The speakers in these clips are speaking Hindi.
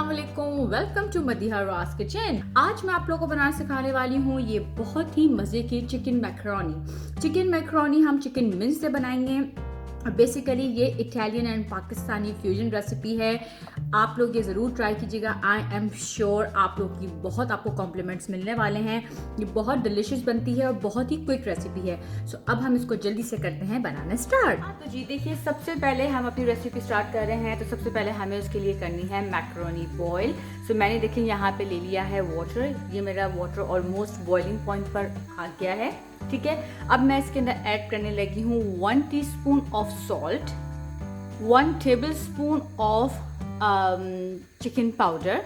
अस्सलामुअलैकुम, welcome to Madiha Raj kitchen. आज मैं आप लोगों को बनाना सिखाने वाली हूँ ये बहुत ही मज़े की चिकन मैकरोनी हम चिकन मिंच से बनाएंगे। बेसिकली ये Italian and Pakistani fusion recipe है। आप लोग ये ज़रूर ट्राई कीजिएगा। आई एम श्योर आप लोग की आपको कॉम्प्लीमेंट्स मिलने वाले हैं। ये बहुत डिलिशियस बनती है और बहुत ही क्विक रेसिपी है। सो अब हम इसको जल्दी से करते हैं बनाना स्टार्ट। तो जी देखिए, सबसे पहले हम अपनी रेसिपी स्टार्ट कर रहे हैं। तो सबसे पहले हमें उसके लिए करनी है मैकरोनी बॉयल। सो मैंने देखिए यहाँ पे ले लिया है वाटर। ये मेरा वाटर ऑलमोस्ट बॉइलिंग पॉइंट पर आ गया है। ठीक है, अब मैं इसके अंदर ऐड करने लगी हूँ 1 teaspoon of salt, 1 tablespoon of chicken powder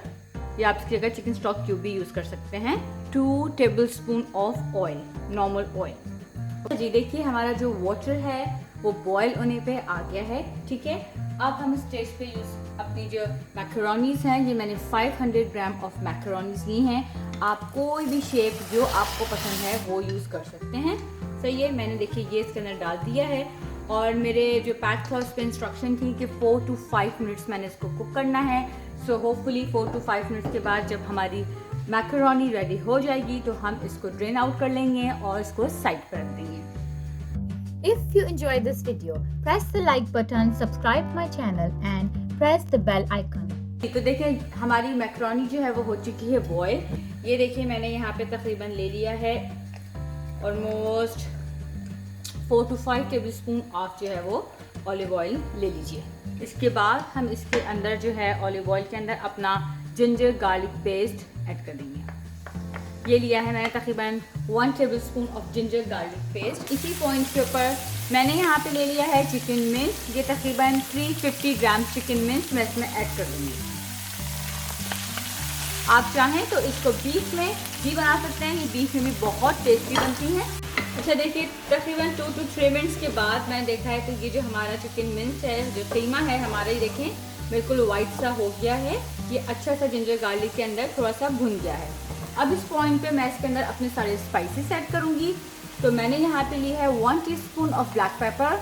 या आप इसकी जगह चिकन स्टॉक क्यूब भी यूज़ कर सकते हैं, 2 tablespoon of oil, normal oil. जी देखिए, हमारा जो वाटर है वो बॉयल होने पे आ गया है। ठीक है, अब हम इस स्टेज पे अपनी जो मैकरोनीज हैं, ये मैंने 500 ग्राम ऑफ मैकरोनीज ली हैं। आप कोई भी शेप जो आपको पसंद है वो यूज़ कर सकते हैं। सही है, मैंने देखिए ये इसके अंदर डाल दिया है और मेरे जो पैक था उस पर इंस्ट्रक्शन थी कि 4 to 5 मिनट्स मैंने इसको कुक करना है। सो होपफुली 4 to 5 मिनट्स के बाद जब हमारी मैकरोनी रेडी हो जाएगी तो हम इसको ड्रेन आउट कर लेंगे और इसको साइड पर रख देंगे। If you enjoyed this video, press the like button, subscribe my channel and press the bell icon. तो देखिए हमारी मैकरोनी जो है वो हो चुकी है बॉयल। ये देखिए मैंने यहाँ पे तकरीबन ले लिया है ऑलमोस्ट 4 to 5 टेबलस्पून ऑफ जो है वो ऑलिव ऑयल ले लीजिए। इसके बाद हम इसके अंदर जो है ऑलिव ऑयल के अंदर अपना जिंजर गार्लिक पेस्ट ऐड कर देंगे। ये लिया है मैंने तकरीबन 1 tablespoon of ginger garlic paste. इसी पॉइंट के ऊपर मैंने यहाँ पे ले लिया है चिकन मिंच। ये तकरीबन 350 ग्राम चिकन मिंच मैं इसमें ऐड कर दूँगी। आप चाहें तो इसको बीफ में भी बना सकते हैं, ये बीफ में भी बहुत टेस्टी बनती है। अच्छा देखिए, तकरीबन 2 to 3 मिनट्स के बाद मैंने देखा है तो ये जो हमारा चिकन मिंच है, जो कीमा है हमारा, ये देखें बिल्कुल वाइट सा हो गया है। ये अच्छा सा जिंजर गार्लिक के अंदर थोड़ा सा भुन गया है। अब इस पॉइंट पे मैं इसके अंदर अपने सारे स्पाइसेस ऐड करूँगी। तो मैंने यहाँ पे ली है 1 teaspoon of black pepper,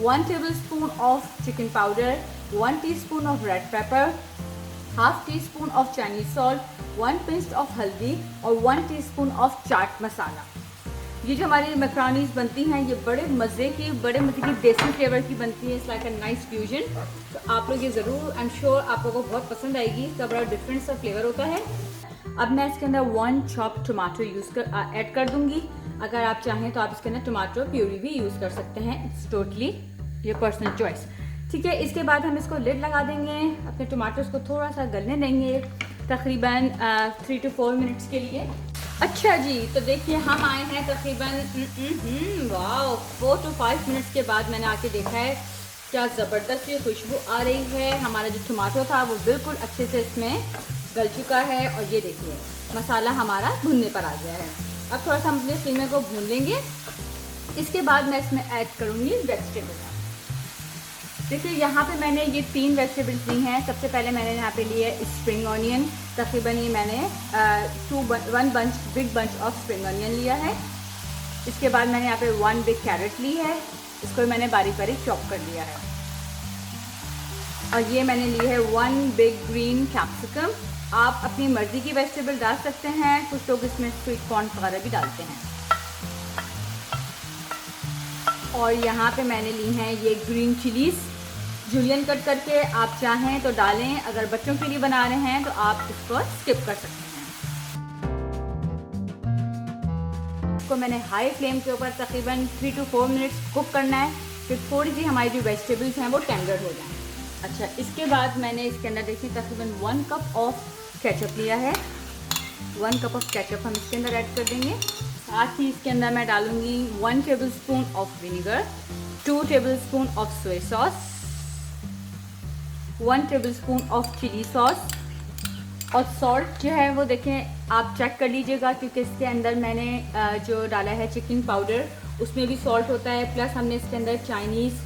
1 tablespoon of chicken powder, 1 teaspoon of red pepper, half tea spoon of Chinese salt, 1 pinch of हल्दी और 1 टीस्पून ऑफ चाट मसाला। ये जो हमारी मैकरोनीज बनती हैं ये बड़े मज़े की देसी फ्लेवर की बनती है। It's like a nice fusion. तो आप लोग ये ज़रूर, आई एम श्योर आप लोगों को बहुत पसंद आएगी। इसका बड़ा डिफरेंट सा फ्लेवर होता है। अब मैं इसके अंदर 1 चॉप टमाटो ऐड कर दूंगी। अगर आप चाहें तो आप इसके अंदर टमाटो प्यूरी भी यूज़ कर सकते हैं। It's totally your personal choice. ठीक है, इसके बाद हम इसको लिड लगा देंगे, अपने टमाटोज को थोड़ा सा गलने देंगे तकरीबन 3 to 4 मिनट्स के लिए। अच्छा जी, तो देखिए हम आए हैं तकरीबन वाह 4 to 5 मिनट्स के बाद। मैंने आके देखा है क्या ज़बरदस्त ये खुशबू आ रही है। हमारा जो टमाटो था वो बिल्कुल अच्छे से इसमें गल चुका है और ये देखिए मसाला हमारा भुनने पर आ गया है। अब थोड़ा सा हम अपने कीमे को भून लेंगे। इसके बाद मैं इसमें ऐड करूँगी वेजिटेबल। देखिए यहाँ पे मैंने ये 3 वेजिटेबल्स ली हैं। सबसे पहले मैंने यहाँ पे लिए स्प्रिंग ऑनियन। तकरीबन ये मैंने 1 big bunch of spring onion लिया है। इसके बाद मैंने यहाँ पे 1 बिग कैरेट ली है, इसको मैंने बारीक बारीक चॉप कर लिया है। और ये मैंने ली है 1 बिग ग्रीन कैप्सिकम। आप अपनी मर्ज़ी की वेजिटेबल डाल सकते हैं, कुछ लोग इसमें स्वीट कॉर्न वगैरह भी डालते हैं। और यहाँ पे मैंने ली हैं ये ग्रीन चिलीज़ जूलियन कट करके। आप चाहें तो डालें, अगर बच्चों के लिए बना रहे हैं तो आप इसको स्किप कर सकते हैं। इसको मैंने हाई फ्लेम के ऊपर तकरीबन 3 to 4 मिनट्स कुक करना है, फिर थोड़ी सी हमारी जो वेजिटेबल्स हैं वो टेंडर हो जाएं। अच्छा, इसके बाद मैंने इसके अंदर देखिए तकरीबन 1 कप ऑफ केचप लिया है। 1 कप ऑफ केचप हम इसके अंदर ऐड कर देंगे। साथ ही इसके अंदर मैं डालूंगी 1 tablespoon of vinegar, 2 tablespoon of soya sauce, 1 tablespoon of chilli sauce. और सॉल्ट जो है वो देखें आप चेक कर लीजिएगा, क्योंकि इसके अंदर मैंने जो डाला है चिकन पाउडर उसमें भी सॉल्ट होता है, प्लस हमने इसके अंदर चाइनीज़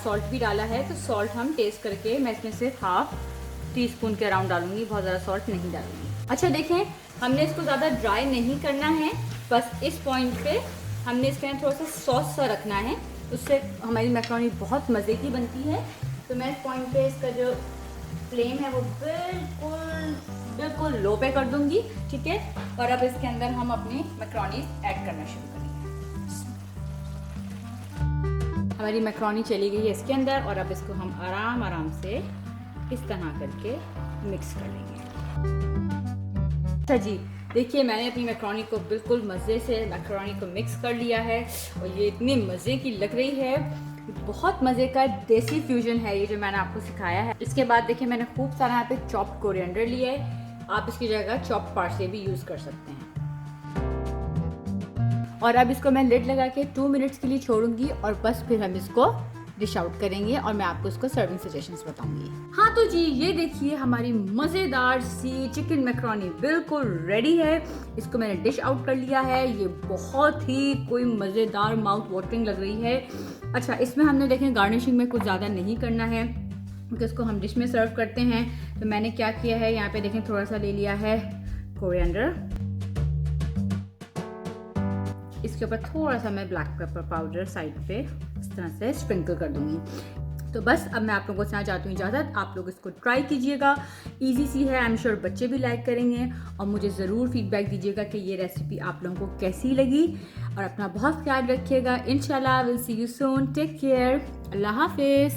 सॉल्ट भी डाला है। तो सॉल्ट हम टेस्ट करके मैं इसमें से ½ टीस्पून के अराउंड डालूंगी, बहुत ज़्यादा सॉल्ट नहीं डालूंगी। अच्छा देखें, हमने इसको ज़्यादा ड्राई नहीं करना है, बस इस पॉइंट पे हमने इसके अंदर थोड़ा सा सॉस सा रखना है, उससे हमारी मैकरोनी बहुत मज़े की बनती है। तो मैं इस पॉइंट पे इसका जो फ्लेम है वो बिल्कुल लो पे कर दूंगी, ठीक है। और अब इसके अंदर हम अपनी मैक्रोनी ऐड करना शुरू करेंगे। हमारी मैक्रोनी चली गई है इसके अंदर और अब इसको हम आराम से इस तरह करके मिक्स कर लेंगे। अच्छा जी, देखिए मैंने अपनी मैक्रोनी को बिल्कुल मज़े से मैक्रोनी को मिक्स कर लिया है और ये इतनी मज़े की लग रही है, बहुत मज़े का देसी फ्यूजन है ये जो मैंने आपको सिखाया है। इसके बाद देखिए मैंने खूब सारा यहाँ पे चॉप्ड कोरिएंडर लिया है, आप इसकी जगह चॉप्ड पार्सले भी यूज़ कर सकते हैं। और अब इसको मैं लिड लगा के 2 मिनट्स के लिए छोड़ूंगी और बस फिर हम इसको डिश आउट करेंगे और मैं आपको इसको सर्विंग सजेशंस बताऊंगी। हाँ तो जी, ये देखिए हमारी मज़ेदार सी चिकन मैक्रोनी बिल्कुल रेडी है। इसको मैंने डिश आउट कर लिया है। ये बहुत ही कोई मज़ेदार माउथ वाटरिंग लग रही है। अच्छा, इसमें हमने देखें गार्निशिंग में कुछ ज़्यादा नहीं करना है क्योंकि इसको हम डिश में सर्व करते हैं। तो मैंने क्या किया है, यहाँ पे देखें थोड़ा सा ले लिया है कोरिएंडर, इसके ऊपर थोड़ा सा मैं ब्लैक पेपर पाउडर साइड पे इस तरह से स्प्रिंकल कर दूंगी। तो बस अब मैं आप लोगों को देना चाहती हूँ इजाज़त। आप लोग इसको ट्राई कीजिएगा, इजी सी है, आई एम श्योर बच्चे भी लाइक करेंगे। और मुझे ज़रूर फीडबैक दीजिएगा कि ये रेसिपी आप लोगों को कैसी लगी। और अपना बहुत ख्याल रखिएगा। इंशाल्लाह will see you soon. Take care. अल्लाह हाफिज़।